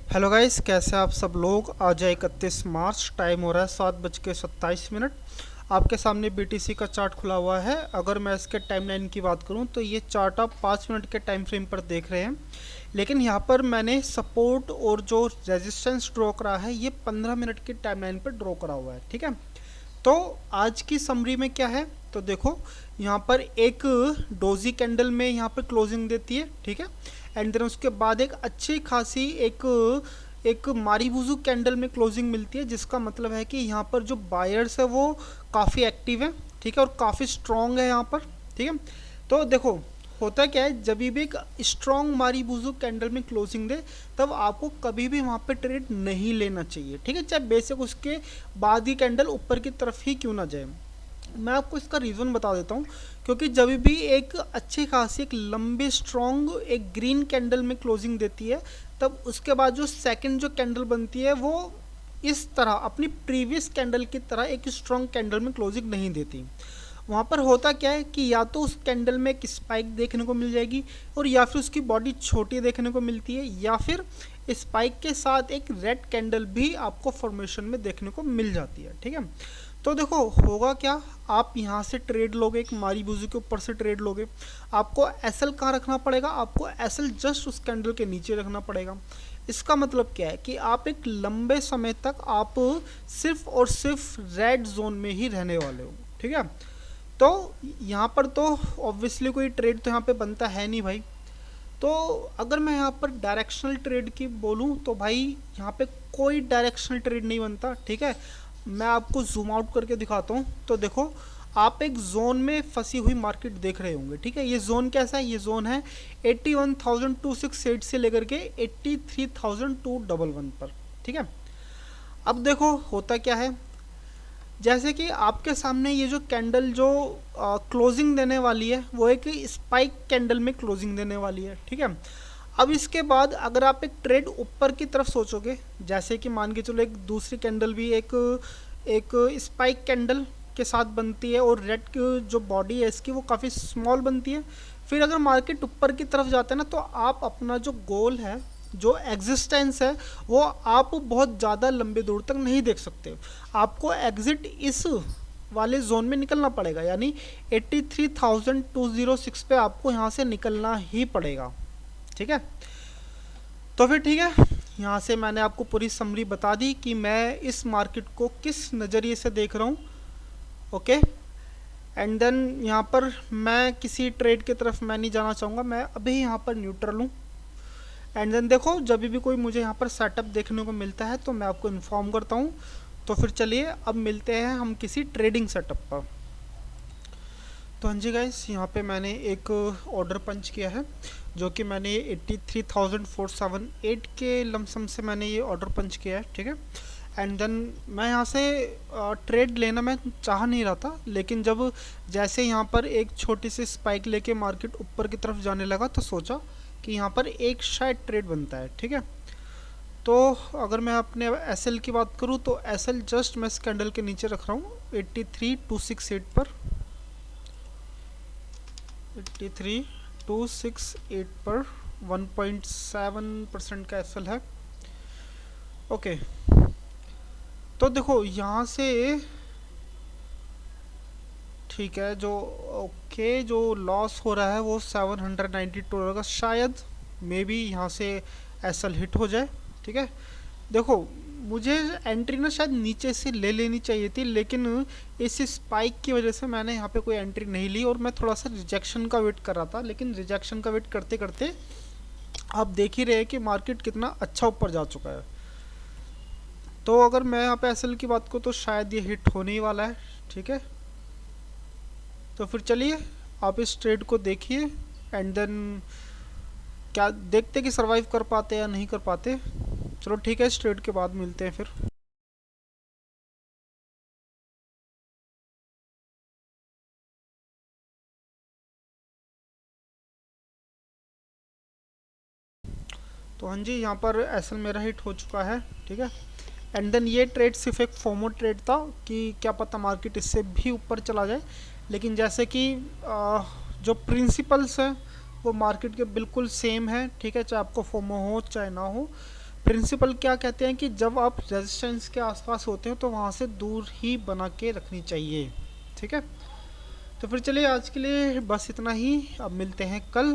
Hello guys, कैसे आप सब लोग। आज है 31 मार्च, टाइम हो रहा है 7:27। आपके सामने बीटीसी का चार्ट खुला हुआ है। अगर मैं इसके टाइमलाइन की बात करूं तो ये चार्ट आप 5 मिनट के टाइम फ्रेम पर देख रहे हैं, लेकिन यहाँ पर मैंने सपोर्ट और जो रेजिस्टेंस ड्रॉ करा है ये 15 मिनट की टाइमलाइन पर ड्रॉ करा हुआ है। ठीक है, तो आज की समरी में क्या है, तो देखो यहाँ पर एक डोजी कैंडल में यहाँ पर क्लोजिंग देती है। ठीक है, एंड देन उसके बाद एक अच्छी खासी एक एक मारीबुजू कैंडल में क्लोजिंग मिलती है, जिसका मतलब है कि यहाँ पर जो बायर्स है वो काफ़ी एक्टिव है। ठीक है, और काफ़ी स्ट्रॉन्ग है यहाँ पर। ठीक है, तो देखो होता क्या है, जब भी एक स्ट्रॉन्ग मारीबुजू कैंडल में क्लोजिंग दे तब आपको कभी भी वहाँ पे ट्रेड नहीं लेना चाहिए। ठीक है, चाहे बेशक उसके बाद ही कैंडल ऊपर की तरफ ही क्यों ना जाए। मैं आपको इसका रीज़न बता देता हूँ, क्योंकि जब भी एक अच्छी खासी एक लंबी स्ट्रॉन्ग एक ग्रीन कैंडल में क्लोजिंग देती है, तब उसके बाद जो सेकंड जो कैंडल बनती है वो इस तरह अपनी प्रीवियस कैंडल की तरह एक स्ट्रॉन्ग कैंडल में क्लोजिंग नहीं देती। वहाँ पर होता क्या है कि या तो उस कैंडल में एक स्पाइक देखने को मिल जाएगी, और या फिर उसकी बॉडी छोटी देखने को मिलती है, या फिर स्पाइक के साथ एक रेड कैंडल भी आपको फॉर्मेशन में देखने को मिल जाती है। ठीक है, तो देखो होगा क्या, आप यहाँ से ट्रेड लोगे, एक मारीबुजू के ऊपर से ट्रेड लोगे, आपको एसएल कहाँ रखना पड़ेगा, आपको एसएल जस्ट उस कैंडल के नीचे रखना पड़ेगा। इसका मतलब क्या है कि आप एक लंबे समय तक आप सिर्फ और सिर्फ रेड जोन में ही रहने वाले हो। ठीक है, तो यहाँ पर तो ऑब्वियसली कोई ट्रेड तो यहाँ पे बनता है नहीं भाई। तो अगर मैं यहाँ पर डायरेक्शनल ट्रेड की बोलूँ तो भाई यहाँ पे कोई डायरेक्शनल ट्रेड नहीं बनता। ठीक है, मैं आपको जूम आउट करके दिखाता हूँ। तो देखो आप एक जोन में फंसी हुई मार्केट देख रहे होंगे। ठीक है, ये जोन कैसा है, ये जोन है 81,268 से लेकर के 83,211 पर। ठीक है, अब देखो होता क्या है, जैसे कि आपके सामने ये जो कैंडल जो क्लोजिंग देने वाली है वो एक स्पाइक कैंडल में क्लोजिंग देने वाली है। ठीक है, अब इसके बाद अगर आप एक ट्रेड ऊपर की तरफ सोचोगे, जैसे कि मान के चलो एक दूसरी कैंडल भी एक एक स्पाइक कैंडल के साथ बनती है, और रेड जो बॉडी है इसकी वो काफ़ी स्मॉल बनती है। फिर अगर मार्केट ऊपर की तरफ जाता है ना, तो आप अपना जो गोल है, जो एग्जिस्टेंस है, वो आप बहुत ज़्यादा लंबे दूर तक नहीं देख सकते। आपको एग्जिट इस वाले जोन में निकलना पड़ेगा, यानी 83,206 पे आपको यहाँ से निकलना ही पड़ेगा। ठीक है, तो फिर ठीक है, यहाँ से मैंने आपको पूरी समरी बता दी कि मैं इस मार्केट को किस नज़रिए से देख रहा हूँ। ओके, एंड देन यहाँ पर मैं किसी ट्रेड की तरफ मैं नहीं जाना चाहूँगा, मैं अभी यहाँ पर न्यूट्रल हूँ। एंड देन देखो जब भी कोई मुझे यहाँ पर सेटअप देखने को मिलता है तो मैं आपको इन्फॉर्म करता हूँ। तो फिर चलिए अब मिलते हैं हम किसी ट्रेडिंग सेटअप पर। तो हाँ जी गाइस, यहाँ पे मैंने एक ऑर्डर पंच किया है, जो कि मैंने 83,478 के लमसम से मैंने ये ऑर्डर पंच किया है। ठीक है, एंड देन मैं यहाँ से ट्रेड लेना मैं चाह नहीं रहा था, लेकिन जब जैसे यहाँ पर एक छोटी सी स्पाइक लेके मार्केट ऊपर की तरफ जाने लगा तो सोचा कि यहाँ पर एक शायद ट्रेड बनता है। ठीक है, तो अगर मैं अपने एसएल की बात करूँ तो एसएल जस्ट मैं इस कैंडल के नीचे रख रहा हूँ 83,268 पर। 83,268 पर 1.7% का एसएल है। ओके, तो देखो यहाँ से ठीक है, जो ओके जो लॉस हो रहा है वो 792 का, शायद मे बी यहाँ से एसएल हिट हो जाए। ठीक है, देखो मुझे एंट्री ना शायद नीचे से ले लेनी चाहिए थी, लेकिन इस स्पाइक की वजह से मैंने यहाँ पे कोई एंट्री नहीं ली, और मैं थोड़ा सा रिजेक्शन का वेट कर रहा था। लेकिन रिजेक्शन का वेट करते करते आप देख ही रहे हैं कि मार्केट कितना अच्छा ऊपर जा चुका है। तो अगर मैं यहाँ पे एसएल की बात करूँ तो शायद ये हिट होने ही वाला है। ठीक है, तो फिर चलिए आप इस ट्रेड को देखिए, एंड देन क्या देखते कि सरवाइव कर पाते या नहीं कर पाते। चलो ठीक है, इस ट्रेड के बाद मिलते हैं फिर। तो हाँ जी, यहाँ पर एसएल मेरा हिट हो चुका है। ठीक है, एंड देन ये ट्रेड सिर्फ एक फोमो ट्रेड था कि क्या पता मार्केट इससे भी ऊपर चला जाए, लेकिन जैसे कि जो प्रिंसिपल्स हैं वो मार्केट के बिल्कुल सेम है। ठीक है, चाहे आपको फोमो हो चाहे ना हो, प्रिंसिपल क्या कहते हैं कि जब आप रेजिस्टेंस के आसपास होते हो तो वहाँ से दूर ही बना के रखनी चाहिए। ठीक है, तो फिर चलिए आज के लिए बस इतना ही। अब मिलते हैं कल।